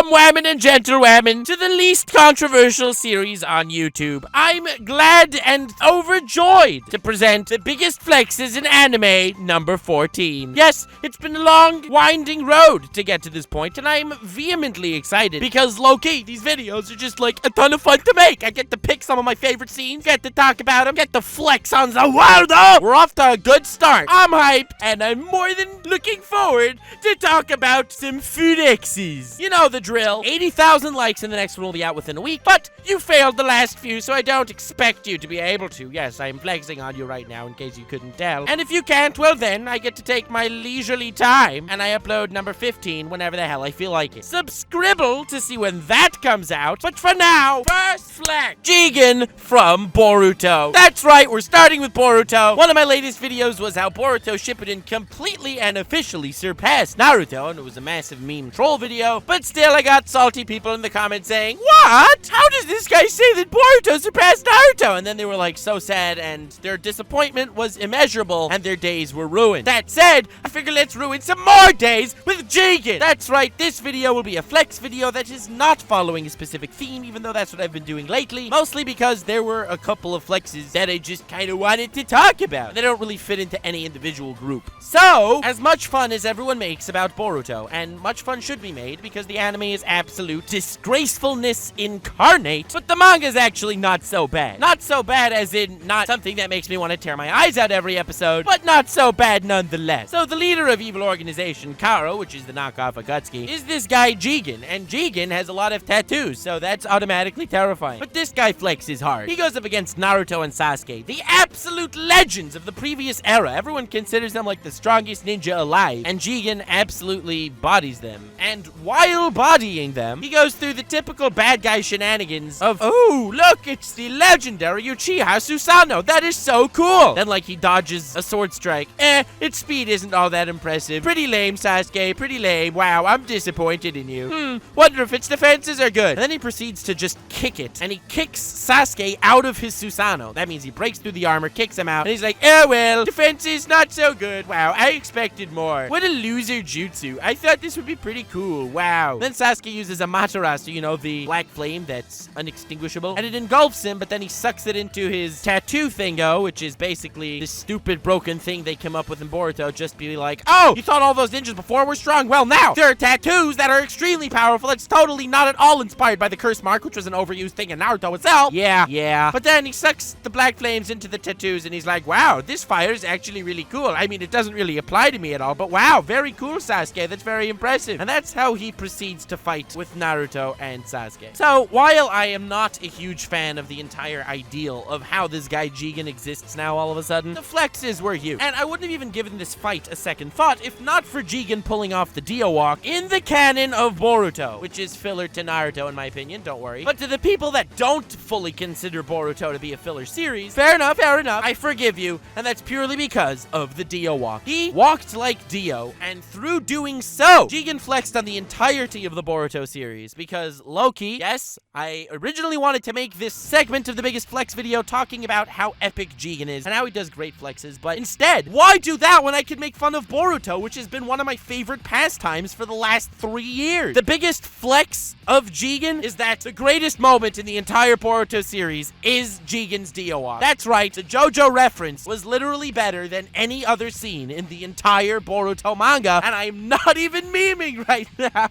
Welcome, whammon and gentle whammon, to the least controversial series on YouTube. I'm glad and overjoyed to present the biggest flexes in anime number 14. Yes, it's been a long, winding road to get to this point, and I'm vehemently excited because, low-key, these videos are just like a ton of fun to make. I get to pick some of my favorite scenes, get to talk about them, get to flex on the world. We're off to a good start. I'm hyped, and I'm more than looking forward to talk about some flexes. You know the drill. 80,000 likes and the next one will be out within a week, but you failed the last few, so I don't expect you to be able to. Yes, I'm flexing on you right now in case you couldn't tell. And if you can't, well then, I get to take my leisurely time, and I upload number 15 whenever the hell I feel like it. Subscribble to see when that comes out, but for now, first flex, Jigen from Boruto. That's right, we're starting with Boruto. One of my latest videos was how Boruto Shippuden completely and officially surpassed Naruto, and it was a massive meme troll video, but still I got salty people in the comments saying, what? How does this guy say that Boruto surpassed Naruto? And then they were like so sad, and their disappointment was immeasurable, and their days were ruined. That said, I figure let's ruin some more days with Jigen. That's right, this video will be a flex video that is not following a specific theme, even though that's what I've been doing lately, mostly because there were a couple of flexes that I just kind of wanted to talk about. They don't really fit into any individual group. So, as much fun as everyone makes about Boruto, and much fun should be made because the anime is absolute disgracefulness incarnate, but the manga is actually not so bad. Not so bad as in not something that makes me want to tear my eyes out every episode, but not so bad nonetheless. So the leader of evil organization, Karo, which is the knockoff of Akatsuki, is this guy Jigen, and Jigen has a lot of tattoos, so that's automatically terrifying. But this guy flexes hard. He goes up against Naruto and Sasuke, the absolute legends of the previous era. Everyone considers them like the strongest ninja alive, and Jigen absolutely bodies them. And while bodying them, he goes through the typical bad guy shenanigans of, oh, look, it's the legendary Uchiha Susanoo. That is so cool. Then, like, he dodges a sword strike. Its speed isn't all that impressive. Pretty lame, Sasuke. Pretty lame. Wow, I'm disappointed in you. Wonder if its defenses are good. And then he proceeds to just kick it. And he kicks Sasuke out of his Susanoo. That means he breaks through the armor, kicks him out, and he's like, oh, well, defense is not so good. Wow, I expected more. What a loser jutsu. I thought this would be pretty cool. Wow. Then Sasuke uses Amaterasu, you know, the black flame that's unextinguishable, and it engulfs him, but then he sucks it into his tattoo thingo, which is basically this stupid broken thing they came up with in Boruto, just be like, oh, you thought all those ninjas before were strong? Well, now there are tattoos that are extremely powerful. It's totally not at all inspired by the curse mark, which was an overused thing in Naruto itself. Yeah. But then he sucks the black flames into the tattoos, and he's like, wow, this fire is actually really cool. I mean, it doesn't really apply to me at all, but wow, very cool, Sasuke. That's very impressive. And that's how he proceeds to fight with Naruto and Sasuke. So, while I am not a huge fan of the entire ideal of how this guy Jigen exists now all of a sudden, the flexes were huge. And I wouldn't have even given this fight a second thought if not for Jigen pulling off the Dio walk in the canon of Boruto, which is filler to Naruto in my opinion, don't worry. But to the people that don't fully consider Boruto to be a filler series, fair enough, I forgive you, and that's purely because of the Dio walk. He walked like Dio, and through doing so, Jigen flexed on the entirety of the Boruto series, because low-key, yes, I originally wanted to make this segment of the biggest flex video talking about how epic Jigen is, and how he does great flexes, but instead, why do that when I could make fun of Boruto, which has been one of my favorite pastimes for the last 3 years? The biggest flex of Jigen is that the greatest moment in the entire Boruto series is Jigen's Dio walk. That's right, the JoJo reference was literally better than any other scene in the entire Boruto manga, and I'm not even memeing right now.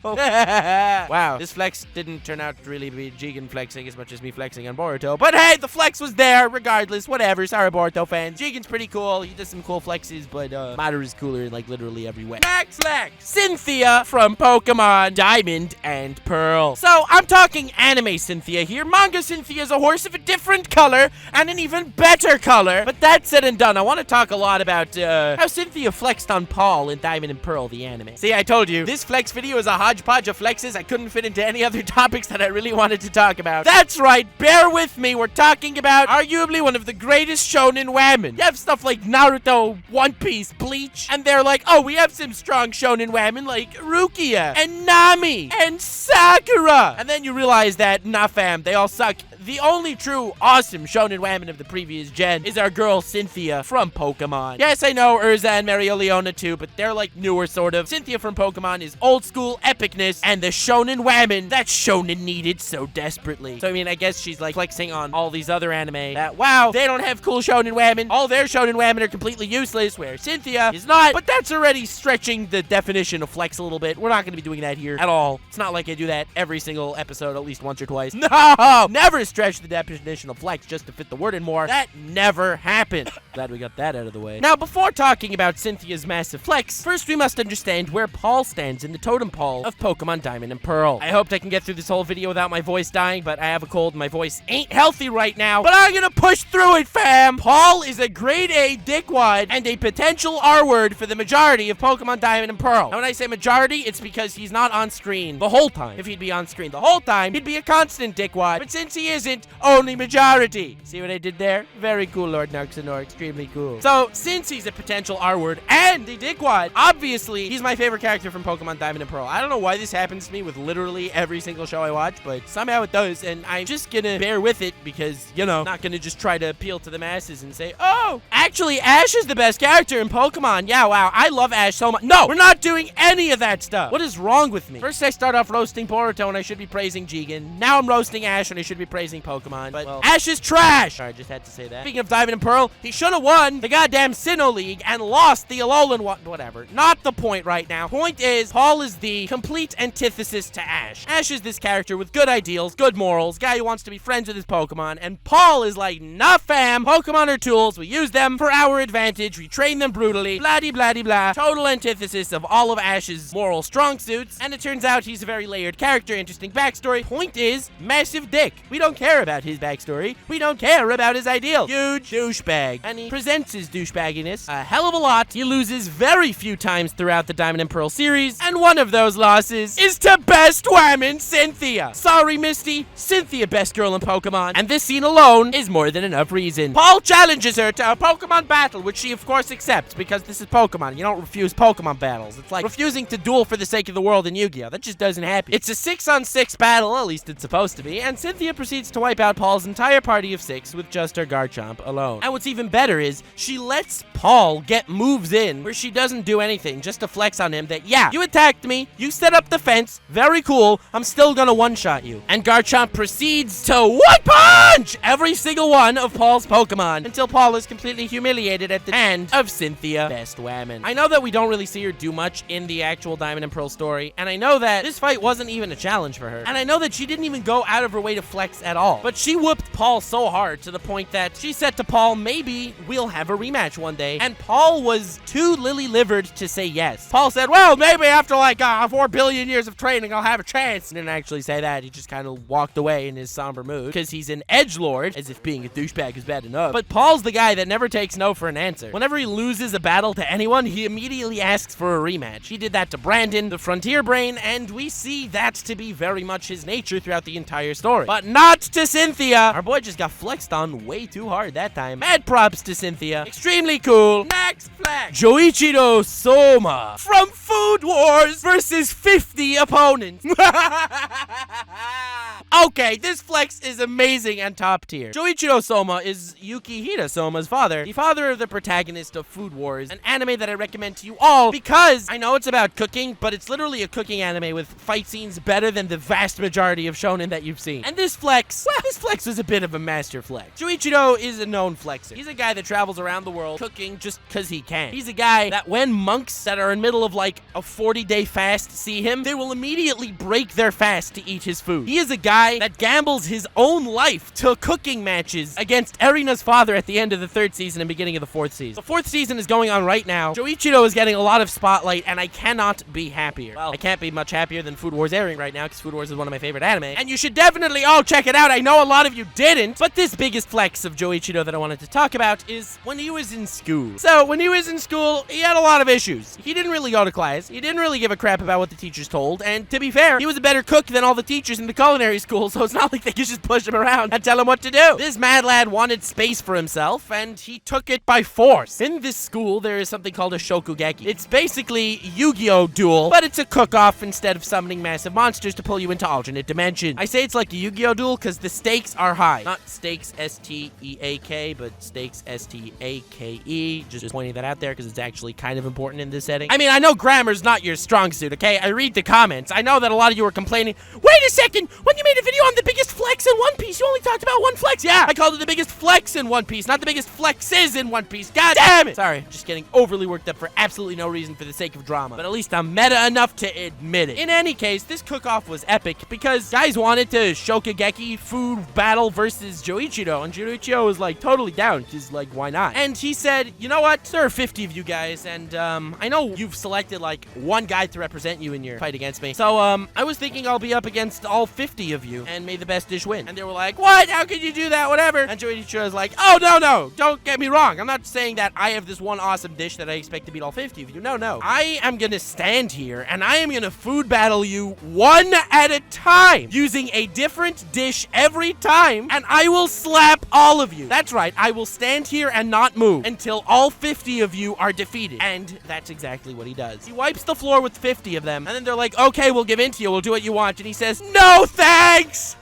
Wow, this flex didn't turn out to really be Jigen flexing as much as me flexing on Boruto, but hey, the flex was there regardless. Whatever, sorry Boruto fans. Jigen's pretty cool. He does some cool flexes, but Matter is cooler in like literally every way. Next flex, Cynthia from Pokemon Diamond and Pearl. So I'm talking anime Cynthia here. Manga Cynthia is a horse of a different color and an even better color. But that said and done, I want to talk a lot about how Cynthia flexed on Paul in Diamond and Pearl, the anime. See, I told you, this flex video is a hodgepodge of flexes. I couldn't fit into any other topics that I really wanted to talk about. That's right, bear with me. We're talking about arguably one of the greatest shonen women. You have stuff like Naruto, One Piece, Bleach, and they're like, oh, we have some strong shonen women like Rukia and Nami and Sakura. And then you realize that, nah fam, they all suck the only true awesome shonen women of the previous gen is our girl Cynthia from Pokemon. Yes, I know Urza and Mereoleona too, but they're like newer sort of. Cynthia from Pokemon is old school epicness and the shonen women that shonen needed so desperately. So I mean, I guess she's like flexing on all these other anime that, wow, they don't have cool shonen women. All their shonen women are completely useless, where Cynthia is not. But that's already stretching the definition of flex a little bit. We're not going to be doing that here at all. It's not like I do that every single episode at least once or twice. No! Never stretch the definition of flex just to fit the word in more. That never happened. Glad we got that out of the way. Now, before talking about Cynthia's massive flex, first we must understand where Paul stands in the totem pole of Pokemon Diamond and Pearl. I hoped I can get through this whole video without my voice dying, but I have a cold and my voice ain't healthy right now. But I'm gonna push through it, fam! Paul is a grade A dickwad and a potential R-word for the majority of Pokemon Diamond and Pearl. Now, when I say majority, it's because he's not on screen the whole time. If he'd be on screen the whole time, he'd be a constant dickwad. But since he isn't, only majority. See what I did there? Very cool, Lord Narxanor. Extremely cool. So, since he's a potential R-word and a dickwad, obviously, he's my favorite character from Pokemon Diamond and Pearl. I don't know why this happens to me with literally every single show I watch, but somehow it does, and I'm just gonna bear with it because, you know, not gonna just try to appeal to the masses and say, oh, actually, Ash is the best character in Pokemon. Yeah, wow, I love Ash so much. No, we're not doing any of that stuff. What is wrong with me? First, I start off roasting Boruto, and I should be praising Jigen. Now I'm roasting Ash, and I should be praising Pokemon. But, well, Ash is trash! Sorry, I just had to say that. Speaking of Diamond and Pearl, he should have won the goddamn Sinnoh League and lost the Alolan one. Whatever. Not the point right now. Point is, Paul is the complete antithesis to Ash. Ash is this character with good ideals, good morals, guy who wants to be friends with his Pokemon, and Paul is like, nah fam, Pokemon are tools, we use them for our advantage, we train them brutally, blah-de-blah-de-blah. Total antithesis of all of Ash's moral strong suits, and it turns out he's a very layered character, interesting backstory. Point is, massive dick. We don't care about his backstory, we don't care about his ideals. Huge douchebag. And he presents his douchebagginess a hell of a lot. He loses very few times throughout the Diamond and Pearl series, and one of those losses is to best woman Cynthia. Sorry, Misty, Cynthia best girl in Pokemon, and this scene alone is more than enough reason. Paul challenges her to a Pokemon battle, which she of course accepts because this is Pokemon. You don't refuse Pokemon battles. It's like refusing to duel for the sake of the world in Yu-Gi-Oh! That just doesn't happen. It's a 6-on-6 battle, at least it's supposed to be, and Cynthia proceeds to wipe out Paul's entire party of 6 with just her Garchomp alone. And what's even better is she lets Paul get moves in where she doesn't do anything, just to flex on him that, yeah, you attacked me, you set up the fence, very cool, I'm still gonna one-shot you. And Garchomp proceeds to one-punch every single one of Paul's Pokemon until Paul is completely humiliated at the hand of Cynthia Best Woman. I know that we don't really see her do much in the actual Diamond and Pearl story, and I know that this fight wasn't even a challenge for her, and I know that she didn't even go out of her way to flex at all, but she whooped Paul so hard to the point that she said to Paul, maybe we'll have a rematch one day, and Paul was too lily-livered to say yes. Paul said, well, maybe after like 4 billion years of training, I'll have a chance. He didn't actually say that. He just kind of walked away in his somber mood because he's an edgelord, as if being a douchebag is bad enough. But Paul's the guy that never takes no for an answer. Whenever he loses a battle to anyone, he immediately asks for a rematch. He did that to Brandon, the Frontier Brain, and we see that to be very much his nature throughout the entire story. But not to Cynthia. Our boy just got flexed on way too hard that time. Mad props to Cynthia. Extremely cool. Next flex. Joichiro Soma from Food Wars versus 50 opponents. Okay, this flex is amazing and top tier. Joichiro Soma is Yukihira Soma's father, the father of the protagonist of Food Wars, an anime that I recommend to you all because I know it's about cooking, but it's literally a cooking anime with fight scenes better than the vast majority of shonen that you've seen. And this flex, well, this flex was a bit of a master flex. Joichiro is a known flexer. He's a guy that travels around the world cooking just because he can. He's a guy that when monks that are in the middle of like a 40-day fast see him, they will immediately break their fast to eat his food. He is a guy that gambles his own life to cooking matches against Erina's father at the end of the 3rd season and beginning of the 4th season. The 4th season is going on right now. Joichiro is getting a lot of spotlight, and I cannot be happier. Well, I can't be much happier than Food Wars airing right now, because Food Wars is one of my favorite anime, and you should definitely all check it out. I know a lot of you didn't, but this biggest flex of Joichiro that I wanted to talk about is when he was in school. So, when he was in school, he had a lot of issues. He didn't really go to class, he didn't really give a crap about what the teachers told, and to be fair, he was a better cook than all the teachers in the culinary school school, so it's not like they could just push him around and tell him what to do. This mad lad wanted space for himself, and he took it by force. In this school, there is something called a SHOKUGEKI. It's basically Yu-Gi-Oh! Duel, but it's a cook-off instead of summoning massive monsters to pull you into alternate dimensions. I say it's like a Yu-Gi-Oh! Duel because the stakes are high. Not stakes S-T-E-A-K, but stakes S-T-A-K-E. Just pointing that out there because it's actually kind of important in this setting. I mean, I know grammar's not your strong suit, okay? I read the comments. I know that a lot of you were complaining, wait a second, when you made a video on the biggest flex in One Piece, you only talked about one flex. Yeah, I called it the biggest flex in One Piece, not the biggest flexes in One Piece. God damn it! Sorry, just getting overly worked up for absolutely no reason for the sake of drama. But at least I'm meta enough to admit it. In any case, this cook-off was epic because guys wanted to SHOKUGEKI food battle versus Joichiro, and Joichiro was like totally down because like why not? And he said, you know what? There are 50 of you guys, and I know you've selected like one guy to represent you in your fight against me. So I was thinking I'll be up against all 50 of you, and may the best dish win. And they were like, what? How could you do that? Whatever. And Joichiro was like, oh no, don't get me wrong. I'm not saying that I have this one awesome dish that I expect to beat all 50 of you. No. I am gonna stand here and I am gonna food battle you one at a time using a different dish every time, and I will slap all of you. That's right, I will stand here and not move until all 50 of you are defeated. And that's exactly what he does. He wipes the floor with 50 of them, and then they're like, okay, we'll give in to you, we'll do what you want. And he says, no thanks!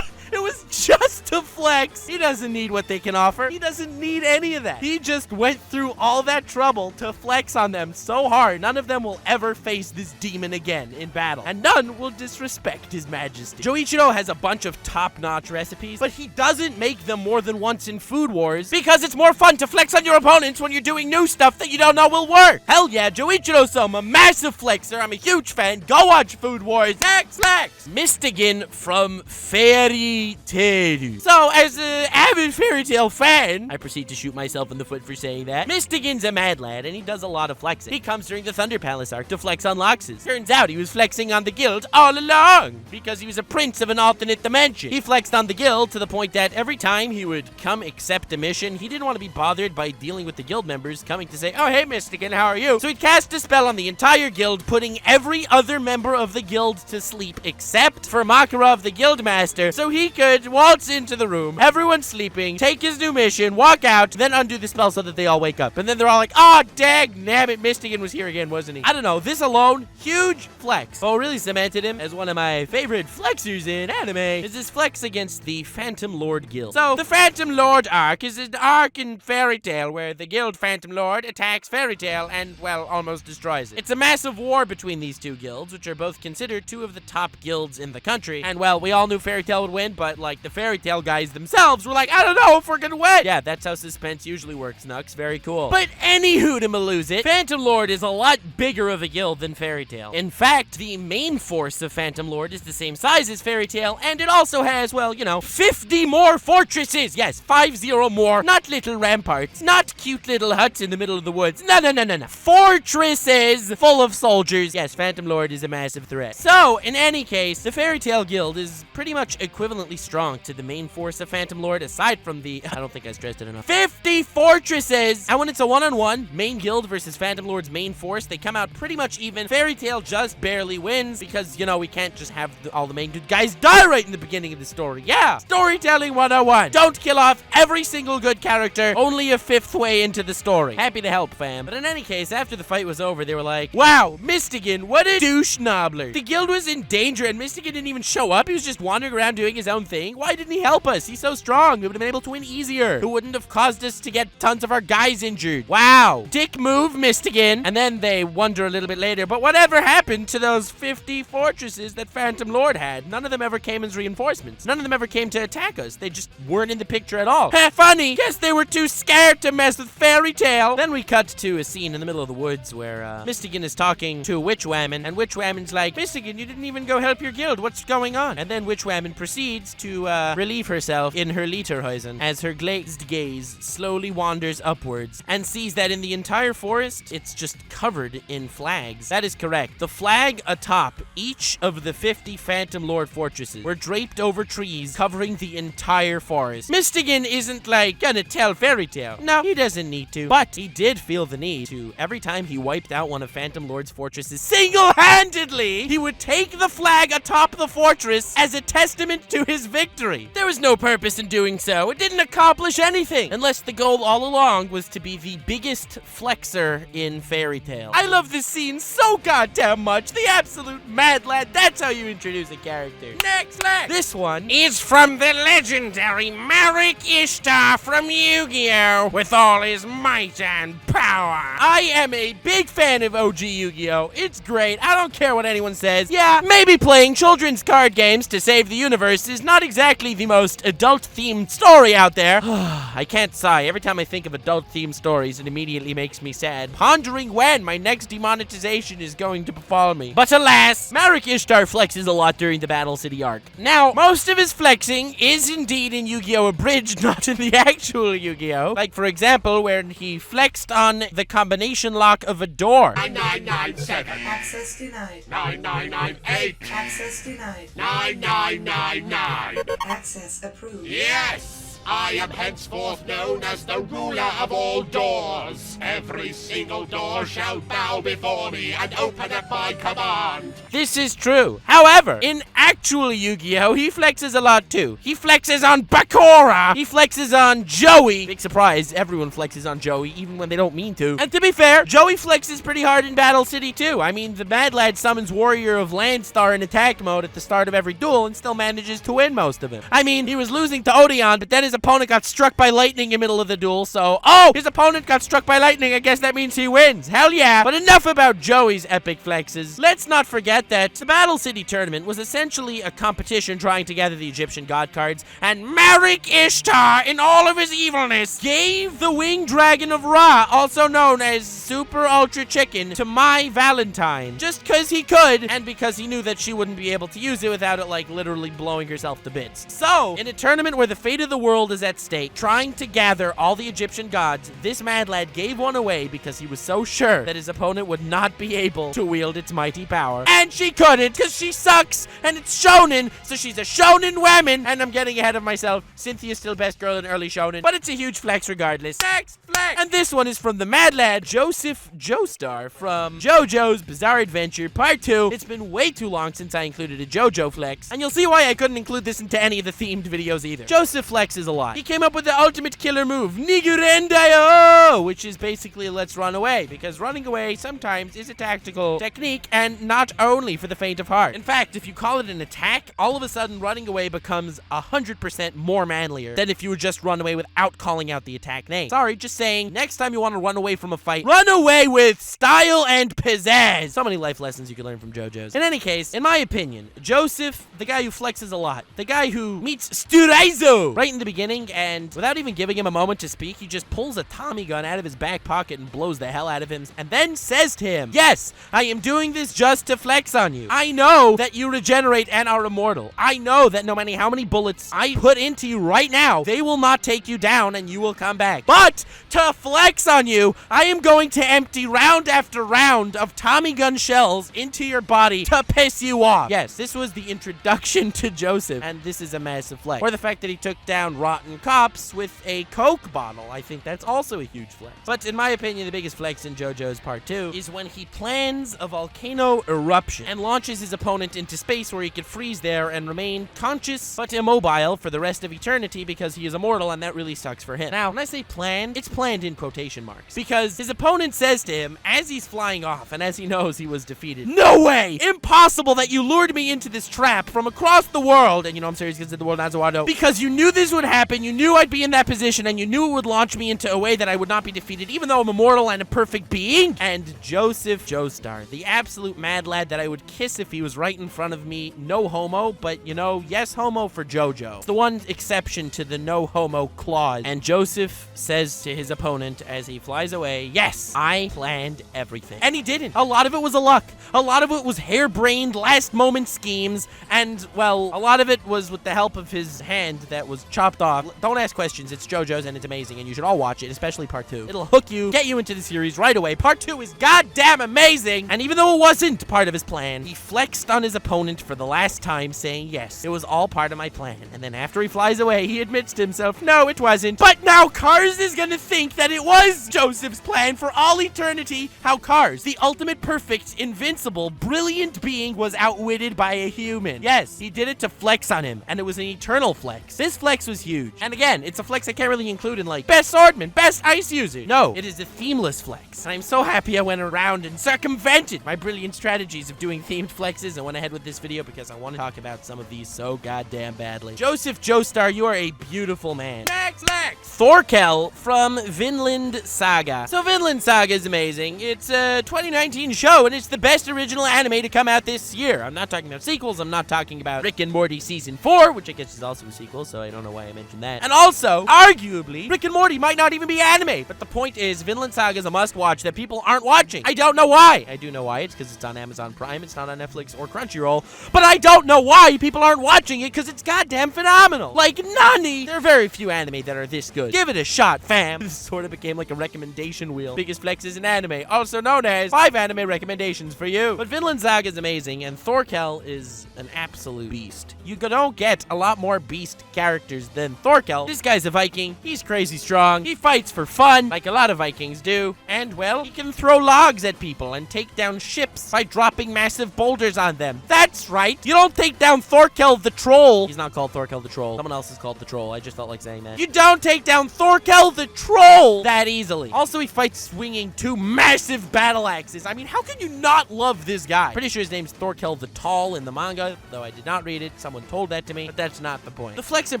It was just a flex. He doesn't need what they can offer. He doesn't need any of that. He just went through all that trouble to flex on them so hard, none of them will ever face this demon again in battle, and none will disrespect his majesty. Joichiro has a bunch of top-notch recipes, but he doesn't make them more than once in Food Wars because it's more fun to flex on your opponents when you're doing new stuff that you don't know will work. Hell yeah, Joichiro-sama, a massive flexer. I'm a huge fan. Go watch Food Wars. Next. Mystogan from Fairy Tail. So, as an avid fairy tale fan, I proceed to shoot myself in the foot for saying that. Mystogan's a mad lad, and he does a lot of flexing. He comes during the Thunder Palace arc to flex on Loxus. Turns out he was flexing on the guild all along, because he was a prince of an alternate dimension. He flexed on the guild to the point that every time he would come accept a mission, he didn't want to be bothered by dealing with the guild members coming to say, oh, hey, Mystogan, how are you? So he'd cast a spell on the entire guild, putting every other member of the guild to sleep, except for Makarov, the guild master, so he could waltz into the room, everyone's sleeping, take his new mission, walk out, then undo the spell so that they all wake up. And then they're all like, oh, dang, damn it, Mystogan was here again, wasn't he? I don't know, this alone, huge flex. What really cemented him as one of my favorite flexers in anime is his flex against the Phantom Lord Guild. So, the Phantom Lord arc is an arc in Fairy Tail where the guild Phantom Lord attacks Fairy Tail and, well, almost destroys it. It's a massive war between these two guilds, which are both considered two of the top guilds in the country. And, well, we all knew Fairy Tail would win, but, like, the Fairy Tail guys themselves were like, I don't know if we're gonna win. Yeah, that's how suspense usually works, Nux. Very cool. But anywho, to lose it, Phantom Lord is a lot bigger of a guild than Fairy Tail. In fact, the main force of Phantom Lord is the same size as Fairy Tail, and it also has, well, 50 more fortresses. Yes, 50 more. Not little ramparts. Not cute little huts in the middle of the woods. No. Fortresses full of soldiers. Yes, Phantom Lord is a massive threat. So, in any case, the Fairy Tail Guild is pretty much equivalently strong to the main force of Phantom Lord, aside from the, I don't think I stressed it enough, 50 fortresses! And when it's a one-on-one, main guild versus Phantom Lord's main force, they come out pretty much even. Fairy Tail just barely wins because, we can't just have all the main guys die right in the beginning of the story. Yeah! Storytelling 101. Don't kill off every single good character, only a fifth way into the story. Happy to help, fam. But in any case, after the fight was over, they were like, wow, Mystogan, what a douche knobbler. The guild was in danger and Mystogan didn't even show up. He was just wandering around doing his own thing. Why didn't he help us? He's so strong. We would have been able to win easier. Who wouldn't have caused us to get tons of our guys injured. Wow. Dick move, Mystogan. And then they wonder a little bit later, but whatever happened to those 50 fortresses that Phantom Lord had? None of them ever came as reinforcements. None of them ever came to attack us. They just weren't in the picture at all. Funny. Guess they were too scared to mess with Fairy Tail. Then we cut to a scene in the middle of the woods where Mystogan is talking to Witchwoman, and Witchwoman's like, Mystogan, you didn't even go help your guild. What's going on? And then Witchwoman proceeds to release retrieve herself in her Lederhosen as her glazed gaze slowly wanders upwards and sees that in the entire forest, it's just covered in flags. That is correct. The flag atop each of the 50 Phantom Lord fortresses were draped over trees covering the entire forest. Mystogan isn't like gonna tell fairy tale. No, he doesn't need to. But he did feel the need to. Every time he wiped out one of Phantom Lord's fortresses single-handedly, he would take the flag atop the fortress as a testament to his victory. There was no purpose in doing so. It didn't accomplish anything, unless the goal all along was to be the biggest flexer in fairy tale. I love this scene so goddamn much. The absolute mad lad. That's how you introduce a character. Next flag. This one is from the legendary Marek Ishtar from Yu-Gi-Oh! With all his might and power. I am a big fan of OG Yu-Gi-Oh! It's great. I don't care what anyone says. Yeah, maybe playing children's card games to save the universe is not exactly the most adult-themed story out there. I can't sigh. Every time I think of adult-themed stories, it immediately makes me sad, pondering when my next demonetization is going to befall me. But alas, Marek Ishtar flexes a lot during the Battle City arc. Now, most of his flexing is indeed in Yu-Gi-Oh! Abridged, not in the actual Yu-Gi-Oh! Like, for example, when he flexed on the combination lock of a door. 9997. Access denied. 9998. Access denied. 9999. Access approved. Yes! I am henceforth known as the ruler of all doors. Every single door shall bow before me and open at my command. This is true. However, in actual Yu-Gi-Oh! He flexes a lot too. He flexes on Bakura. He flexes on Joey. Big surprise, everyone flexes on Joey, even when they don't mean to. And to be fair, Joey flexes pretty hard in Battle City too. I mean, the Mad Lad summons Warrior of Landstar in attack mode at the start of every duel and still manages to win most of them. I mean, he was losing to Odeon, but then his opponent got struck by lightning in the middle of the duel, so, oh, his opponent got struck by lightning. I guess that means he wins. Hell yeah. But enough about Joey's epic flexes. Let's not forget that the Battle City tournament was essentially a competition trying to gather the Egyptian god cards, and Marek Ishtar, in all of his evilness, gave the Winged Dragon of Ra, also known as Super Ultra Chicken, to my Valentine. Just because he could, and because he knew that she wouldn't be able to use it without it, like, literally blowing herself to bits. So, in a tournament where the fate of the world is at stake, trying to gather all the Egyptian gods, this mad lad gave one away because he was so sure that his opponent would not be able to wield its mighty power. And she couldn't, because she sucks, and it's shonen, so she's a shonen woman, and I'm getting ahead of myself. Cynthia's still best girl in early shonen, but it's a huge flex regardless. Next flex! And this one is from the mad lad, Joseph Joestar, from JoJo's Bizarre Adventure Part 2. It's been way too long since I included a JoJo flex, and you'll see why I couldn't include this into any of the themed videos either. Joseph flexes a lot. He came up with the ultimate killer move, Nigurendayo, which is basically let's run away, because running away sometimes is a tactical technique and not only for the faint of heart. In fact, if you call it an attack, all of a sudden running away becomes 100% more manlier than if you would just run away without calling out the attack name. Sorry, just saying, next time you want to run away from a fight, run away with style and pizzazz. So many life lessons you can learn from JoJo's. In any case, in my opinion, Joseph, the guy who flexes a lot, the guy who meets Sturaizo right in the beginning, and without even giving him a moment to speak, he just pulls a Tommy gun out of his back pocket and blows the hell out of him, and then says to him, yes, I am doing this just to flex on you. I know that you regenerate and are immortal. I know that no matter how many bullets I put into you right now, they will not take you down and you will come back. But to flex on you, I am going to empty round after round of Tommy gun shells into your body to piss you off. Yes, this was the introduction to Joseph, and this is a massive flex. Or the fact that he took down rotten cops with a Coke bottle. I think that's also a huge flex. But in my opinion, the biggest flex in JoJo's Part 2 is when he plans a volcano eruption and launches his opponent into space where he could freeze there and remain conscious but immobile for the rest of eternity because he is immortal, and that really sucks for him. Now, when I say planned, it's planned in quotation marks, because his opponent says to him as he's flying off and as he knows he was defeated, no way! Impossible that you lured me into this trap from across the world, and you know I'm serious because of the world Nazuado, because you knew this would happen happen. You knew I'd be in that position, and you knew it would launch me into a way that I would not be defeated, even though I'm immortal and a perfect being. And Joseph Joestar, the absolute mad lad that I would kiss if he was right in front of me. No homo, but you know, yes homo for JoJo. It's the one exception to the no homo clause. And Joseph says to his opponent as he flies away, yes, I planned everything. And he didn't. A lot of it was a luck. A lot of it was harebrained, last-moment schemes, and, well, a lot of it was with the help of his hand that was chopped off. Don't ask questions. It's JoJo's, and it's amazing, and you should all watch it, especially Part 2. It'll hook you, get you into the series right away. Part 2 is goddamn amazing, and even though it wasn't part of his plan, he flexed on his opponent for the last time, saying, yes, it was all part of my plan. And then after he flies away, he admits to himself, no, it wasn't. But now Cars is gonna think that it was Joseph's plan for all eternity. How Cars, the ultimate perfect, invincible, brilliant being, was outwitted by a human. Yes, he did it to flex on him, and it was an eternal flex. This flex was huge. And again, it's a flex I can't really include in like, best swordman, best ice user. No, it is a themeless flex. And I'm so happy I went around and circumvented my brilliant strategies of doing themed flexes and went ahead with this video because I want to talk about some of these so goddamn badly. Joseph Joestar, you are a beautiful man. Next. Thorkell from Vinland Saga. So Vinland Saga is amazing. It's a 2019 show, and it's the best original anime to come out this year. I'm not talking about sequels. I'm not talking about Rick and Morty Season 4, which I guess is also a sequel, so I don't know why I mentioned that. And also, arguably, Rick and Morty might not even be anime, but the point is, Vinland Saga is a must-watch that people aren't watching. I don't know why. I do know why. It's because it's on Amazon Prime. It's not on Netflix or Crunchyroll, but I don't know why people aren't watching it because it's goddamn phenomenal. Like, nani? There are very few anime that are this good. Give it a shot, fam. This sort of became like a recommendation wheel. Biggest flexes in anime, also known as 5 anime recommendations for you. But Vinland Saga is amazing, and Thorkell is an absolute beast. You don't get a lot more beast characters than Thorkell. This guy's a Viking. He's crazy strong. He fights for fun, like a lot of Vikings do. And, well, he can throw logs at people and take down ships by dropping massive boulders on them. That's right. You don't take down Thorkell the Troll. He's not called Thorkell the Troll. Someone else is called the Troll. I just felt like saying that. You don't take down Thorkell the Troll that easily. Also, he fights swinging 2 massive battle axes. I mean, how can you not love this guy? Pretty sure his name's Thorkell the Tall in the manga, though I did not read it. Someone told that to me, but that's not the point. The flex in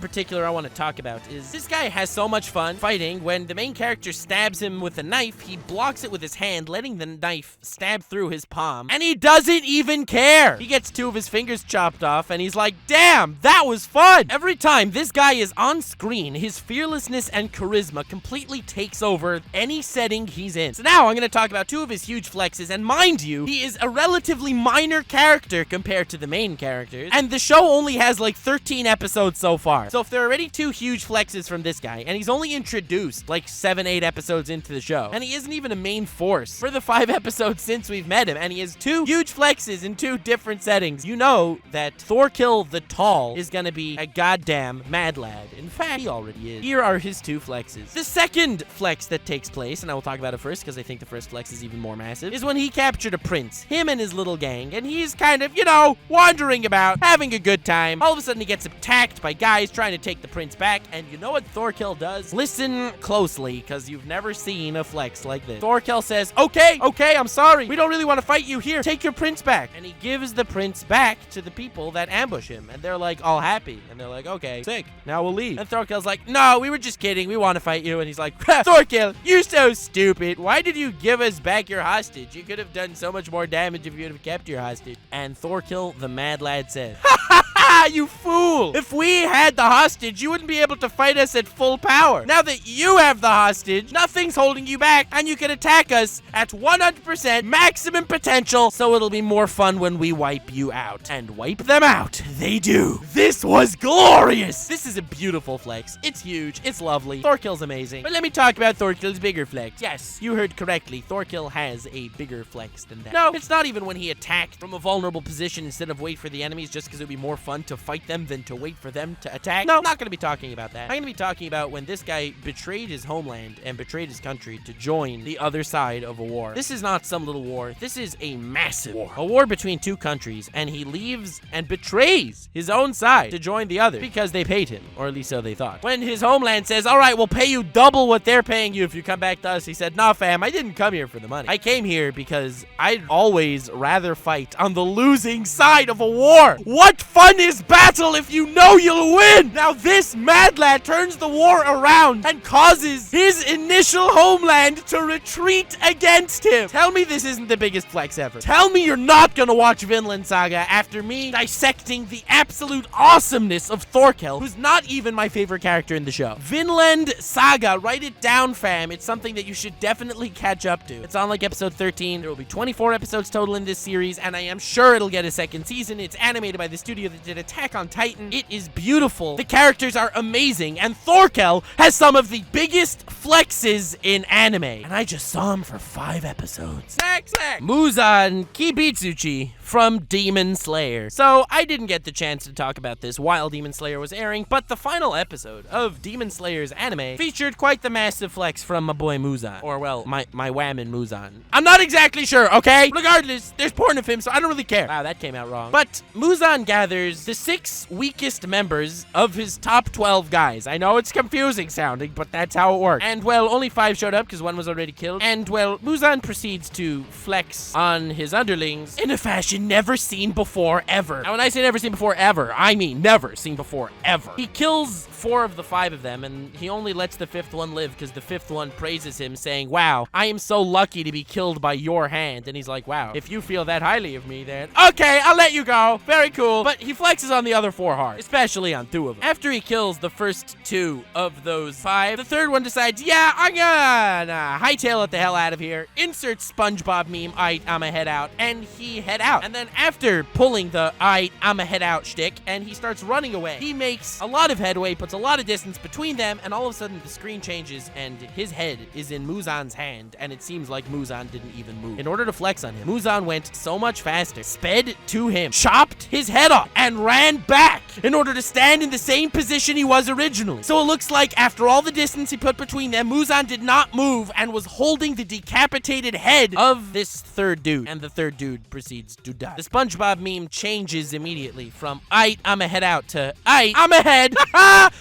particular I want to talk about is this guy has so much fun fighting. When the main character stabs him with a knife, he blocks it with his hand, letting the knife stab through his palm, and he doesn't even care. He gets 2 of his fingers chopped off, and he's like, damn, that was fun. Every time this guy is on screen, his fearlessness and charisma completely takes over any setting he's in. So now I'm going to talk about 2 of his huge flexes, and mind you, he is a relatively minor character compared to the main characters, and the show only has like 13 episodes so far. So if there are already 2 huge flexes from this guy, and he's only introduced like 7-8 episodes into the show, and he isn't even a main force for the 5 episodes since we've met him, and he has 2 huge flexes in 2 different settings, you know that Thorkell the Tall is gonna be a goddamn mad lad. In fact, he already is. Here are his 2 flexes. The second flex that takes place, and I will talk about it first because I think the first flex is even more massive, is when he captured a prince, him and his little gang, and he's kind of, you know, wandering about, having a good time. All of a sudden, he gets attacked by guys trying to take the prince back, and you know what Thorkell does? Listen closely, because you've never seen a flex like this. Thorkell says, okay, I'm sorry. We don't really want to fight you here. Take your prince back. And he gives the prince back to the people that ambush him, and they're like all happy, and they're like, okay, sick, now we'll leave. And Thorkell's like, no, we were just kidding. We want to fight you. And he's like, Thorkell, you're so stupid. Why did you give us back your hostage? You could have done so much more damage if you would have kept your hostage. And Thorkell, the mad lad, says, you fool! If we had the hostage, you wouldn't be able to fight us at full power. Now that you have the hostage, nothing's holding you back, and you can attack us at 100% maximum potential, so it'll be more fun when we wipe you out. And wipe them out, they do. This was glorious! This is a beautiful flex. It's huge. It's lovely. Thorkell's amazing. But let me talk about Thorkell's bigger flex. Yes, you heard correctly. Thorkell has a bigger flex than that. No, it's not even when he attacked from a vulnerable position instead of wait for the enemies just because it would be more fun to fight them than to wait for them to attack. No, I'm not going to be talking about that. I'm going to be talking about when this guy betrayed his homeland and betrayed his country to join the other side of a war. This is not some little war. This is a massive war. A war between 2 countries, and he leaves and betrays his own side to join the other because they paid him, or at least so they thought. When his homeland says, all right, we'll pay you double what they're paying you if you come back to us, he said, nah, fam, I didn't come here for the money. I came here because I'd always rather fight on the losing side of a war. What fun is this battle if you know you'll win. Now this mad lad turns the war around and causes his initial homeland to retreat against him. Tell me this isn't the biggest flex ever. Tell me you're not gonna watch Vinland Saga after me dissecting the absolute awesomeness of Thorkell, who's not even my favorite character in the show. Vinland Saga, write it down, fam. It's something that you should definitely catch up to. It's on like episode 13. There will be 24 episodes total in this series, and I am sure it'll get a second season. It's animated by the studio that did Attack on Titan. It is beautiful. The characters are amazing, and Thorkell has some of the biggest flexes in anime. And I just saw him for 5 episodes. Muzan Kibitsuchi from Demon Slayer. So I didn't get the chance to talk about this while Demon Slayer was airing, but the final episode of Demon Slayer's anime featured quite the massive flex from my boy Muzan. Or, well, my whammon Muzan. I'm not exactly sure, okay? Regardless, there's porn of him, so I don't really care. Wow, that came out wrong. But Muzan gathers the 6 weakest members of his top 12 guys. I know it's confusing sounding, but that's how it works. And, well, only 5 showed up because 1 was already killed. And, well, Muzan proceeds to flex on his underlings in a fashion never seen before ever. Now, when I say never seen before ever, I mean never seen before ever. He kills 4 of the 5 of them, and he only lets the 5th one live because the 5th one praises him, saying, wow, I am so lucky to be killed by your hand. And he's like, wow, if you feel that highly of me, then okay, I'll let you go. Very cool. But he flexes on the other 4 hard, especially on 2 of them. After he kills the first 2 of those 5, the 3rd one decides, yeah, I'm gonna hightail it the hell out of here. Insert SpongeBob meme, I'ma head out. And he head out. And then after pulling the I'ma head out shtick, and he starts running away, he makes a lot of headway, puts a lot of distance between them, and all of a sudden the screen changes and his head is in Muzan's hand, and it seems like Muzan didn't even move. In order to flex on him, Muzan went so much faster, sped to him, chopped his head off, and ran back in order to stand in the same position he was originally. So it looks like after all the distance he put between them, Muzan did not move and was holding the decapitated head of this 3rd dude, and the 3rd dude proceeds to die. The SpongeBob meme changes immediately from I'ma head out to I'm ahead.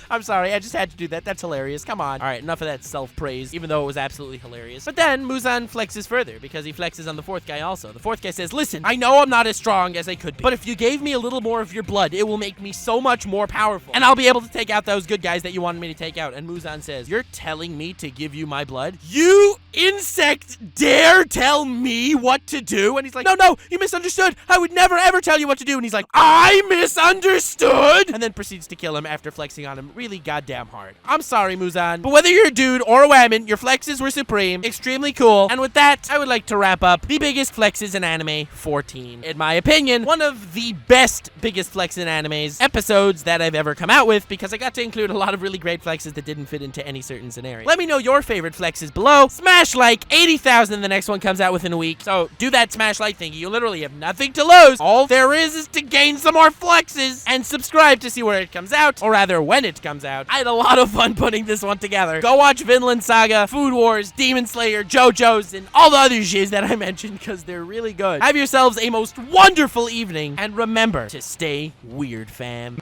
I'm sorry, I just had to do that. That's hilarious. Come on. All right, enough of that self-praise, even though it was absolutely hilarious. But then Muzan flexes further because he flexes on the 4th guy also. The 4th guy says, listen, I know I'm not as strong as I could be, but if you gave me a little more of your blood, it will make me so much more powerful, and I'll be able to take out those good guys that you wanted me to take out. And Muzan says, you're telling me to give you my blood? You insect dare tell me what to do? And he's like, no, you misunderstood. I would never ever tell you what to do. And he's like, I misunderstood, and then proceeds to kill him after flexing on him really goddamn hard. I'm sorry, Muzan, but whether you're a dude or a whammon, your flexes were supreme, extremely cool. And with that, I would like to wrap up the biggest flexes in anime 14. In my opinion, one of the best biggest flex in animes episodes that I've ever come out with, because I got to include a lot of really great flexes that didn't fit into any certain scenario. Let me know your favorite flexes below. Smash like 80,000. The next one comes out within a week, so do that smash like thingy. You literally have nothing to lose. All there is to gain some more flexes, and subscribe to see where it comes out, or rather when it comes out. I had a lot of fun putting this one together. Go watch Vinland Saga, Food Wars, Demon Slayer, JoJo's, and all the other shiz that I mentioned, because they're really good. Have yourselves a most wonderful evening, and remember to stay weird, fam.